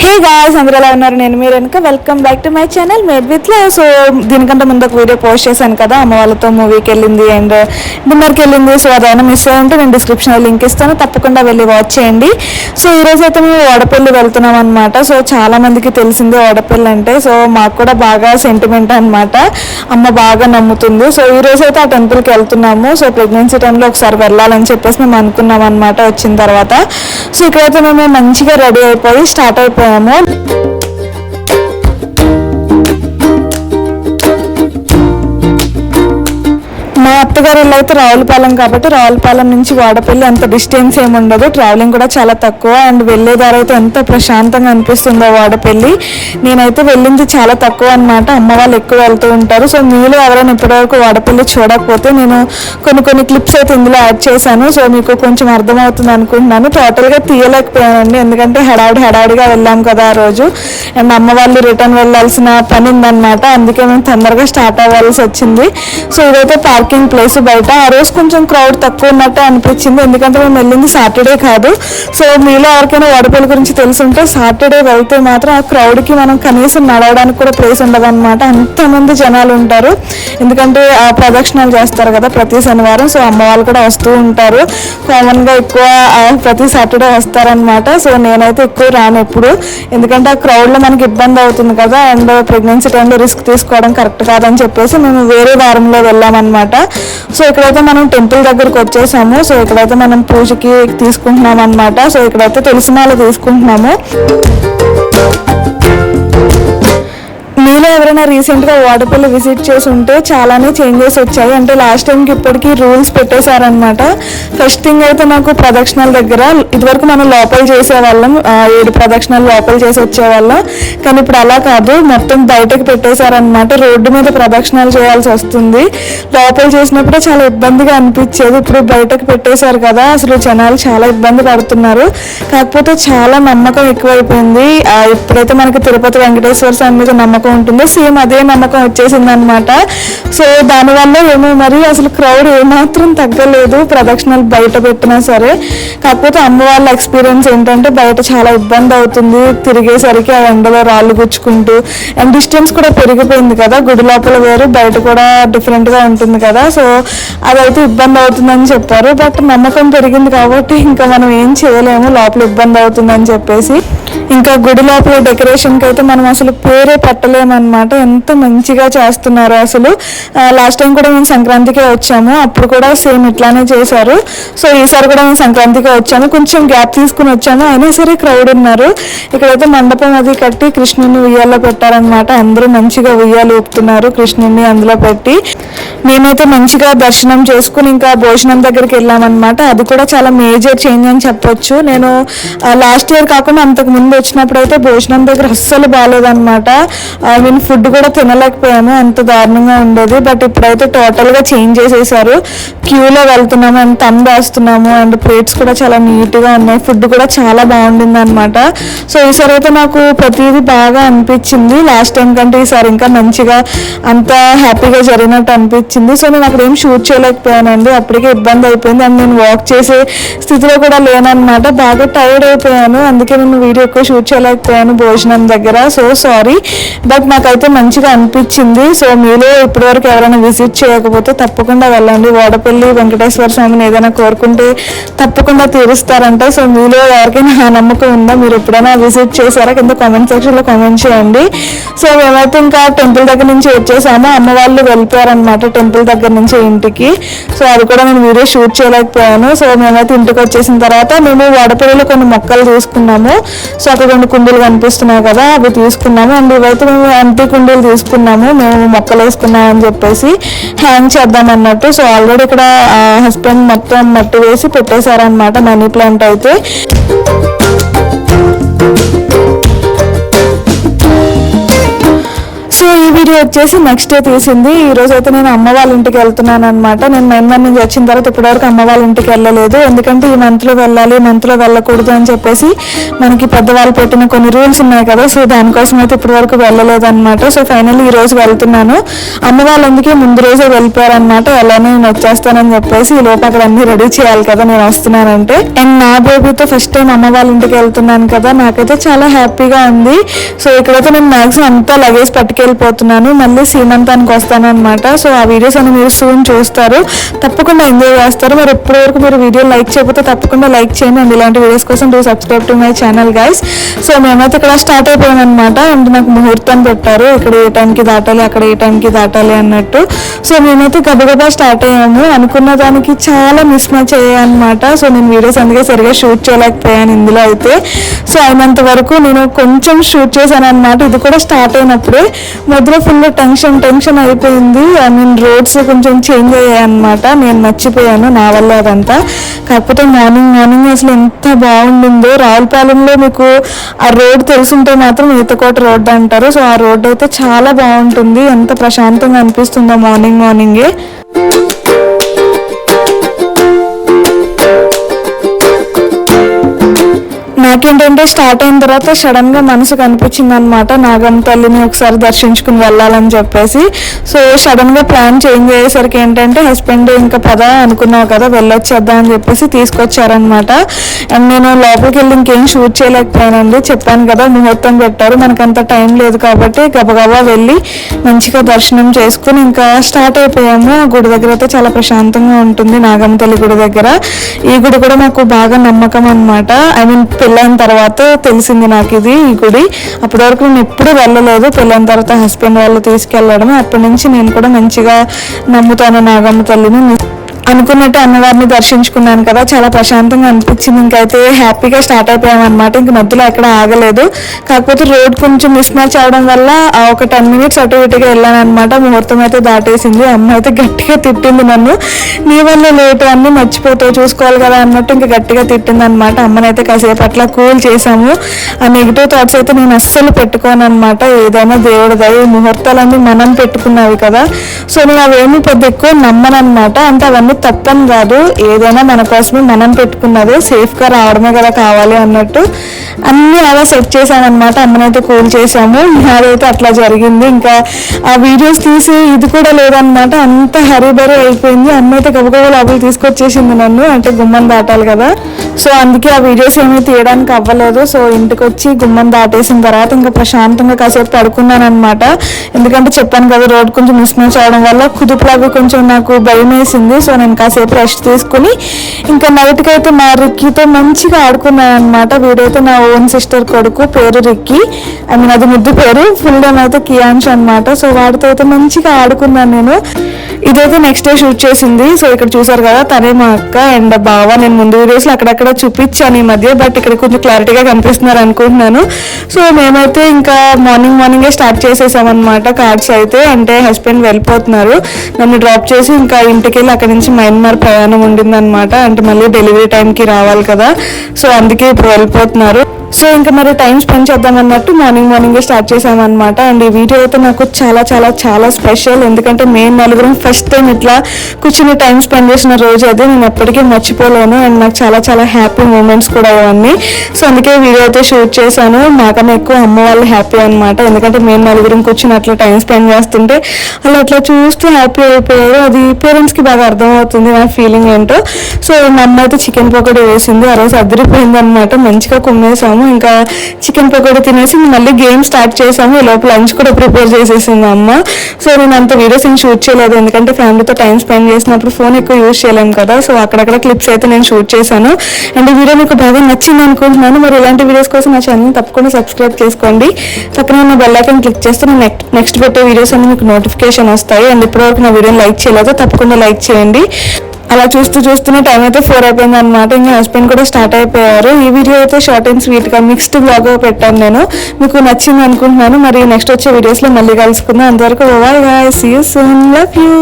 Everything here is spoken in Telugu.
హే గాయ్స్, అందరూ ఎలా ఉన్నారు? నేను మీరు వెనుక welcome back to my channel made with love. So దీనికంటే ముందు ఒక వీడియో పోస్ట్ చేశాను కదా, అమ్మ వాళ్ళతో మూవీకి వెళ్ళింది అండ్ డిన్నర్కి వెళ్ళింది. సో అదైనా మిస్ అయ్యి ఉంటే నేను డిస్క్రిప్షన్లో లింక్ ఇస్తాను, తప్పకుండా వెళ్ళి వాచ్ చేయండి. సో ఈరోజు అయితే మేము వాడపల్లి వెళ్తున్నాం అనమాట. సో చాలా మందికి తెలిసిందే వాడపల్లి అంటే, సో మాకు కూడా బాగా సెంటిమెంట్ అనమాట. అమ్మ బాగా నమ్ముతుంది. సో ఈరోజు అయితే ఆ టెంపుల్కి వెళ్తున్నాము. సో ప్రెగ్నెన్సీ టైంలో ఒకసారి వెళ్ళాలని చెప్పేసి మేము అనుకున్నాం అనమాట వచ్చిన తర్వాత. సో ఇక్కడైతే మేము మంచిగా రెడీ అయిపోయి స్టార్ట్ అయిపోయాము. మా అత్తగారు ఇల్లు అయితే రావులపాలెం కాబట్టి రావులపాలెం నుంచి వాడపల్లి అంత డిస్టెన్స్ ఏమి ఉండదు, ట్రావెలింగ్ కూడా చాలా తక్కువ అండ్ వెళ్ళేదారి అయితే ఎంత ప్రశాంతంగా అనిపిస్తుందో వాడపల్లి. నేనైతే వెళ్ళింది చాలా తక్కువ అనమాట, అమ్మ వాళ్ళు ఎక్కువ వెళ్తూ ఉంటారు. సో మీరు ఎవరైనా ఇప్పటివరకు వాడపల్లి చూడకపోతే నేను కొన్ని క్లిప్స్ అయితే ఇందులో యాడ్ చేశాను. సో మీకు కొంచెం అర్థమవుతుంది అనుకుంటున్నాను. టోటల్గా తీయలేకపోయానండి, ఎందుకంటే హడావుడిగా వెళ్ళాం కదా ఆ రోజు అండ్ అమ్మ వాళ్ళు రిటర్న్ వెళ్ళాల్సిన పని ఉందన్నమాట. అందుకే మేము తొందరగా స్టార్ట్ అవ్వాల్సి వచ్చింది. సో ఇదైతే పార్కింగ్ ప్లేస్ బయట. ఆ రోజు కొంచెం క్రౌడ్ తక్కువ ఉన్నట్టు అనిపించింది, ఎందుకంటే మేము వెళ్ళింది సాటర్డే కాదు. సో మీలో ఎవరికైనా వాడపల్లి గురించి తెలుసుంటే సాటర్డే వెళ్తే మాత్రం ఆ క్రౌడ్కి మనం కనీసం నడవడానికి కూడా ప్లేస్ ఉండదు అనమాట, అంతమంది జనాలు ఉంటారు. ఎందుకంటే ఆ ప్రదక్షిణాలు చేస్తారు కదా ప్రతి శనివారం. సో అమ్మ వాళ్ళు కూడా వస్తూ ఉంటారు, కామన్గా ఎక్కువ ప్రతి సాటర్డే వస్తారనమాట. సో నేనైతే ఎక్కువ రాను ఎప్పుడు, ఎందుకంటే ఆ క్రౌడ్లో మనకి ఇబ్బంది అవుతుంది కదా అండ్ ప్రెగ్నెన్సీ టైంలో రిస్క్ తీసుకోవడం కరెక్ట్ కాదని చెప్పేసి మేము వేరే వారంలో వెళ్ళామన్నమాట. సో ఇక్కడైతే మనం టెంపుల్ దగ్గరకు వచ్చేసాము. సో ఇక్కడైతే మనం పూజకి తీసుకుంటున్నాం అనమాట. సో ఇక్కడైతే తెలిసిన వాళ్ళు తీసుకుంటున్నాము. మీలో ఎవరైనా రీసెంట్గా వాడపల్లి విజిట్ చేసి ఉంటే చాలానే చేంజెస్ వచ్చాయి. అంటే లాస్ట్ టైంకి ఇప్పటికీ రూల్స్ పెట్టేశారనమాట. ఫస్ట్ థింగ్ అయితే నాకు ప్రదక్షిణాల దగ్గర ఇదివరకు మనం లోపల చేసేవాళ్ళం, 7 ప్రదక్షిణాలు లోపల చేసి వచ్చేవాళ్ళం. కానీ ఇప్పుడు అలా కాదు, మొత్తం బయటకు పెట్టేశారనమాట. రోడ్డు మీద ప్రదక్షిణాలు చేయాల్సి వస్తుంది. లోపల చేసినప్పుడే చాలా ఇబ్బందిగా అనిపించేది, ఇప్పుడు బయటకు పెట్టేశారు కదా అసలు జనాలు చాలా ఇబ్బంది పడుతున్నారు. కాకపోతే చాలా నమ్మకం ఎక్కువైపోయింది. ఇప్పుడైతే మనకి తిరుపతి వెంకటేశ్వర స్వామి మీద నమ్మకం ఉంటుందో సేమ్ అదే నమ్మకం వచ్చేసింది అనమాట. సో దానివల్ల ఏమో మరి అసలు క్రౌడ్ ఏమాత్రం తగ్గలేదు ప్రదక్షిణాలు బయట పెట్టినా సరే. కాకపోతే అమ్మ వాళ్ళ ఎక్స్పీరియన్స్ ఏంటంటే బయట చాలా ఇబ్బంది అవుతుంది తిరిగేసరికి, ఆ ఎండలో రాళ్ళు గుచ్చుకుంటూ అండ్ డిస్టెన్స్ కూడా పెరిగిపోయింది కదా, గుడి లోపల వేరు బయట కూడా డిఫరెంట్గా ఉంటుంది కదా. సో అదైతే ఇబ్బంది అవుతుందని చెప్పారు. బట్ నమ్మకం పెరిగింది కాబట్టి ఇంకా మనం ఏం చేయలేము, లోపల ఇబ్బంది అవుతుందని చెప్పేసి. ఇంకా గుడి లోపల డెకరేషన్కి అయితే మనం అసలు పేరే పెట్టలేమన్నమాట, ఎంత మంచిగా చేస్తున్నారు అసలు. లాస్ట్ టైం కూడా మేము సంక్రాంతికే వచ్చాము, అప్పుడు కూడా సేమ్ ఇట్లానే చేశారు. సో ఈసారి కూడా మేము సంక్రాంతికే వచ్చాము, కొంచెం గ్యాప్ తీసుకుని వచ్చాము, అయినా సరే క్రౌడ్ ఉన్నారు. ఇక్కడైతే మండపం అది కట్టి కృష్ణుని ఉయ్యాల్లో పెట్టారనమాట. అందరూ మంచిగా ఉయ్యాలు ఊపుతున్నారు కృష్ణుని అందులో పెట్టి. మేమైతే మంచిగా దర్శనం చేసుకుని ఇంకా భోజనం దగ్గరికి వెళ్ళామన్నమాట. అది కూడా చాలా మేజర్ చేంజ్ అని చెప్పొచ్చు. నేను లాస్ట్ ఇయర్ కాకుండా అంతకు ముందు వచ్చినప్పుడు అయితే భోజనం దగ్గర అస్సలు బాగాలేదన్నమాట. మేము ఫుడ్ కూడా తినలేకపోయాము, అంత దారుణంగా ఉండేది. బట్ ఇప్పుడైతే టోటల్గా చేంజ్ చేసేసారు. క్యూలో వెళ్తున్నాము అండ్ తమ్ వేస్తున్నాము అండ్ ప్లేట్స్ కూడా చాలా నీట్గా ఉన్నాయి, ఫుడ్ కూడా చాలా బాగుండింది అనమాట. సో ఈసారి అయితే నాకు ప్రతిదీ బాగా అనిపించింది, లాస్ట్ టైం కంటే ఈసారి ఇంకా మంచిగా అంత హ్యాపీగా జరిగినట్టు అనిపించింది. సో నేను అక్కడ ఏం షూట్ చేయలేకపోయానండి, అప్పటికే ఇబ్బంది అయిపోయింది అండ్ నేను వాక్ చేసే స్థితిలో కూడా లేనమాట, బాగా టైర్డ్ అయిపోయాను. అందుకే నేను వీడియో ఎక్కువ షూట్ చేయలేకపోయాను భోజనం దగ్గర. సో సారీ, బట్ నాకైతే మంచిగా అనిపించింది. సో మీరు ఇప్పటివరకు ఎవరైనా విజిట్ చేయకపోతే తప్పకుండా వెళ్ళండి. వాడపల్లి వెంకటేశ్వర స్వామిని ఏదైనా కోరుకుంటే తప్పకుండా తీరుస్తారంట. సో మీలో ఎవరికైనా ఆ నమ్మకం ఉందా, మీరు ఎప్పుడైనా విజిట్ చేశారా? కింద కామెంట్ సెక్షన్లో కామెంట్ చేయండి. సో మేమైతే ఇంకా టెంపుల్ దగ్గర నుంచి వచ్చేసాము, అమ్మ వాళ్ళు వెళ్ళిపోయారనమాట టెంపుల్ దగ్గర నుంచి ఇంటికి. సో అది కూడా నేను వీడియో షూట్ చేయలేకపోయాను. సో మేమైతే ఇంటికి వచ్చేసిన తర్వాత మేము వాడపల్లిలో కొన్ని మొక్కలు తీసుకున్నాము. సో అక్కడ 2 కుండీలు కనిపిస్తున్నాయి కదా, అవి తీసుకున్నాము అండ్ ఇవైతే మేము ఎంటీ కుండీలు తీసుకున్నాము, మేము మొక్కలు వేసుకున్నాం అని చెప్పేసి హ్యాంగ్ చేద్దాం అన్నట్టు. సో ఆల్రెడీ ఇక్కడ హస్బెండ్ మొత్తం మట్టి వేసి పెట్టేశారనమాట మనీ ప్లాంట్ అయితే. సో ఈ వీడియో వచ్చేసి నెక్స్ట్ డే తీసింది. ఈ రోజు అయితే నేను అమ్మ వాళ్ళ ఇంటికి వెళ్తున్నాను అనమాట. నేను 9 నుంచి వచ్చిన తర్వాత ఇప్పటివరకు అమ్మ వాళ్ళ ఇంటికి వెళ్ళలేదు. ఎందుకంటే ఈ మంత్లో వెళ్ళాలి, మంత్లో వెళ్ళకూడదు అని చెప్పేసి మనకి పెద్దవాళ్ళు పెట్టిన కొన్ని రూల్స్ ఉన్నాయి కదా. సో దానికోసం అయితే ఇప్పటివరకు వెళ్ళలేదు అనమాట. సో ఫైనల్లీ ఈ రోజు వెళ్తున్నాను. అమ్మ వాళ్ళందుకే ముందు రోజే వెళ్ళిపోయారనమాట. అలానే నేను వచ్చేస్తానని చెప్పేసి ఈ లోపు అక్కడ అన్ని రెడీ చేయాలి కదా నేను వస్తున్నానంటే. అండ్ నా బేబీతో ఫస్ట్ టైం అమ్మ వాళ్ళ ఇంటికి వెళ్తున్నాను కదా, నాకైతే చాలా హ్యాపీగా ఉంది. సో ఇక్కడైతే నేను మ్యాక్సిమం అంతా లగేజ్ పట్టుకెళ్ళిపోతున్నాను. మళ్ళీ సీమంతానికి వస్తాను అనమాట. సో ఆ వీడియోస్ అని మీరు సూన్ చూస్తారు, తప్పకుండా ఎంజాయ్ చేస్తారు. మరి ఎప్పటి వరకు మీరు వీడియో లైక్ చేయకపోతే తప్పకుండా లైక్ చేయండి. అండ్ ఇలాంటి వీడియోస్ కోసం do subscribe to my channel guys. So మేమైతే ఇక్కడ స్టార్ట్ అయిపోయాం అనమాట. అండ్ నాకు ముహూర్తం పెట్టారు, ఇక్కడ ఏ టైంకి దాటాలి, అక్కడ ఏ టైంకి దాటాలి అన్నట్టు. సో మేమైతే గబగబా స్టార్ట్ అయ్యాము. అనుకున్న దానికి చాలా మిస్ మ్యాచ్ అయ్యాయి అనమాట. సో నేను వీడియోస్ అందుకే సరిగా షూట్ చేయలేకపోయాను ఇందులో అయితే. సో అయినంత వరకు నేను కొంచెం షూట్ చేశాను అనమాట. ఇది కూడా స్టార్ట్ అయినప్పుడే మధ్యలో ఫుల్ టెన్షన్ అయిపోయింది. ఐ మీన్ రోడ్స్ కొంచెం చేంజ్ అయ్యాయి అనమాట. నేను మర్చిపోయాను నా వల్ల అదంతా. కాకపోతే మార్నింగ్ అసలు ఎంత బాగుండిందో. రావులపాలెంలో మీకు ఆ రోడ్ తెలుసుంటే మాత్రం ఈతకోట రోడ్ అంటారు. సో ఆ రోడ్ అయితే చాలా బాగుంటుంది. ఎంత ప్రశాంతంగా అనిపిస్తుందో మార్నింగే. నాకేంటంటే స్టార్ట్ అయిన తర్వాత సడన్ గా మనసుకు అనిపించింది అనమాట, నాగమ్మ తల్లిని ఒకసారి దర్శించుకుని వెళ్ళాలని చెప్పేసి. సో సడన్ గా ప్లాన్ చేంజ్ అయ్యేసరికి ఏంటంటే హస్బెండ్ ఇంకా పద అనుకున్నావు కదా వెళ్ళొచ్చేద్దాం అని చెప్పేసి తీసుకొచ్చారనమాట. అండ్ నేను లోపలికి వెళ్ళి ఇంకేం షూట్ చేయలేకపోయానండి. చెప్పాను కదా ముహూర్తం పెట్టారు, మనకంత టైం లేదు కాబట్టి గబగబా వెళ్ళి మంచిగా దర్శనం చేసుకుని ఇంకా స్టార్ట్ అయిపోయాము. గుడి దగ్గర అయితే చాలా ప్రశాంతంగా ఉంటుంది, నాగమ్మ తల్లి గుడి దగ్గర. ఈ గుడి కూడా నాకు బాగా నమ్మకం అనమాట. ఐ మీన్ పెళ్ళైన తర్వాత తెలిసింది నాకు ఈ గుడి. అప్పటి వరకు నేను ఎప్పుడూ వెళ్ళలేదు. పెళ్ళైన తర్వాత హస్బెండ్ వాళ్ళు తీసుకెళ్ళడమే. అప్పటి నుంచి నేను కూడా మంచిగా నమ్ముతాను నాగమ్మ తల్లిని. అనుకున్నట్టు అన్నవారిని దర్శించుకున్నాను కదా, చాలా ప్రశాంతంగా అనిపించింది. ఇంకైతే హ్యాపీగా స్టార్ట్ అయిపోయామన్నమాట. ఇంక మధ్యలో ఎక్కడ ఆగలేదు. కాకపోతే రోడ్ కొంచెం మిస్ మ్యాచ్ అవడం వల్ల ఒక 10 minutes అటు ఇటుగా వెళ్ళాను అనమాట. ముహూర్తం అయితే దాటేసింది. అమ్మ అయితే గట్టిగా తిట్టింది నన్ను, నీ వల్ల లేటు అన్ని మర్చిపోతావు చూసుకోవాలి కదా అన్నట్టు ఇంకా గట్టిగా తిట్టింది అనమాట. అమ్మనైతే కాసేపు అట్లా కూల్ చేసాము. ఆ నెగిటివ్ థాట్స్ అయితే నేను అస్సలు పెట్టుకోను అనమాట. ఏదైనా దేవుడి దయ, ముహూర్తాలన్నీ మనం పెట్టుకున్నవి కదా. సో నేను అవేమీ పెద్ద ఎక్కువ నమ్మను అనమాట. అంటే అవన్నీ తప్పని కాదు, ఏదైనా మన కోసమే మనం పెట్టుకున్నదే, సేఫ్గా రావడమే కదా కావాలి అన్నట్టు అన్నీ అలా సెట్ చేశాను అనమాట. అమ్మనైతే కూల్ చేసాము. అదైతే అట్లా జరిగింది. ఇంకా ఆ వీడియోస్ తీసి ఇది కూడా లేదనమాట, అంత హరీబరీ అయిపోయింది. అమ్మ అయితే గబగబా లోపలికి తీసుకొచ్చేసింది నన్ను, అంటే గుమ్మం దాటాలి కదా. సో అందుకే ఆ వీడియోస్ ఏమీ తీయడానికి అవ్వలేదు. సో ఇంటికి వచ్చి గుమ్మం దాటేసిన తర్వాత ఇంకా ప్రశాంతంగా కాసేపు పడుకున్నాను అనమాట. ఎందుకంటే చెప్పాను కదా రోడ్ కొంచెం మిస్ మ్యాచ్ అవడం వల్ల కుదుపులాగా కొంచెం నాకు భయం వేసింది. సో నేను కాసేపు రెస్ట్ తీసుకుని ఇంకా నైట్కి అయితే మా రిక్కీతో మంచిగా ఆడుకున్నాను అనమాట. వీడైతే నా ఓన్ సిస్టర్ కొడుకు, పేరు రిక్కీ. ఐ మీన్ అది ముద్దు పేరు, ఫుల్ నేమ్ అయితే కియాన్ష్ అనమాట. సో వాడితో అయితే మంచిగా ఆడుకున్నాను నేను. ఇదైతే నెక్స్ట్ డే షూట్ చేసింది. సో ఇక్కడ చూసారు కదా తనే మా అక్క అండ్ బావ. నేను ముందు వీడియోస్లో అక్కడక్కడ చూపించాను ఈ మధ్య, బట్ ఇక్కడ కొంచెం క్లారిటీగా కనిపిస్తున్నారు అనుకుంటున్నాను. సో మేమైతే ఇంకా మార్నింగే స్టార్ట్ చేసేసామన్నమాట. కార్డ్స్ అయితే అంటే హస్బెండ్ వెళ్ళిపోతున్నారు, నన్ను డ్రాప్ చేసి ఇంకా ఇంటికి వెళ్ళి అక్కడి నుంచి మయన్మార్ ప్రయాణం ఉండిందనమాట. అంటే మళ్ళీ డెలివరీ టైంకి రావాలి కదా, సో అందుకే ఇప్పుడు వెళ్ళిపోతున్నారు. సో ఇంకా మరి టైం స్పెండ్ చేద్దాం అన్నట్టు మార్నింగే స్టార్ట్ చేసామన్నమాట. అండ్ ఈ వీడియో అయితే నాకు చాలా చాలా చాలా స్పెషల్. ఎందుకంటే మేము నలుగురం ఫస్ట్ టైం ఇట్లా కూర్చుని టైం స్పెండ్ చేసిన రోజు అది నేను ఎప్పటికీ మర్చిపోలేను. అండ్ నాకు చాలా చాలా హ్యాపీ మూమెంట్స్ కూడా అవన్నీ. సో అందుకే వీడియో అయితే షూట్ చేశాను. నాకన్నా ఎక్కువ అమ్మ వాళ్ళు హ్యాపీ అనమాట. ఎందుకంటే మేము నలుగురం కూర్చుని అట్లా టైం స్పెండ్ చేస్తుంటే అలా అట్లా చూస్తూ హ్యాపీ అయిపోయారు. అది పేరెంట్స్కి బాగా అర్థమవుతుంది నా ఫీలింగ్ ఏంటో. సో మా అమ్మ అయితే చికెన్ పకోడీ వేసింది. ఆ రోజు అదిరిపోయింది అనమాట. మంచిగా కుమ్మేసాము. ఇంకా చికెన్ పకోడీ తినేసి మళ్ళీ గేమ్ స్టార్ట్ చేసాము. ఈ లోపల లంచ్ కూడా ప్రిపేర్ చేసేసింది అమ్మ. సో నేను అంత వీడియోస్ ఏం షూట్ చేయలేదు, ఎందుకంటే ఫ్యామిలీతో టైం స్పెండ్ చేసినప్పుడు ఫోన్ ఎక్కువ యూజ్ చేయలేము కదా. సో అక్కడక్కడ క్లిప్స్ అయితే నేను షూట్ చేశాను. అండ్ ఈ వీడియో మీకు బాగా నచ్చింది అనుకుంటున్నాను. మరి ఇలాంటి వీడియోస్ కోసం నా ఛానల్ తప్పకుండా సబ్స్క్రైబ్ చేసుకోండి. పక్కన ఉన్న బెల్ ఐకాన్ క్లిక్ చేస్తే నేను నెక్స్ట్ పెట్టే వీడియోస్ అన్ని మీకు నోటిఫికేషన్ వస్తాయి. అండ్ ఇప్పటివరకు నా వీడియోని లైక్ చేయలేదు, తప్పకుండా లైక్ చేయండి. అలా చూస్తూనే టైం అయితే 4 అయిపోయింది అనమాట. ఇంకా హస్బెండ్ కూడా స్టార్ట్ అయిపోయారు. ఈ వీడియో అయితే షార్ట్ అండ్ స్వీట్గా మిక్స్డ్ బ్లాగ్ పెట్టాను నేను. మీకు నచ్చింది అనుకుంటున్నాను. మరి నెక్స్ట్ వచ్చే వీడియోస్లో మళ్ళీ కలుసుకుందాం. అంతవరకు bye, see you soon, love you.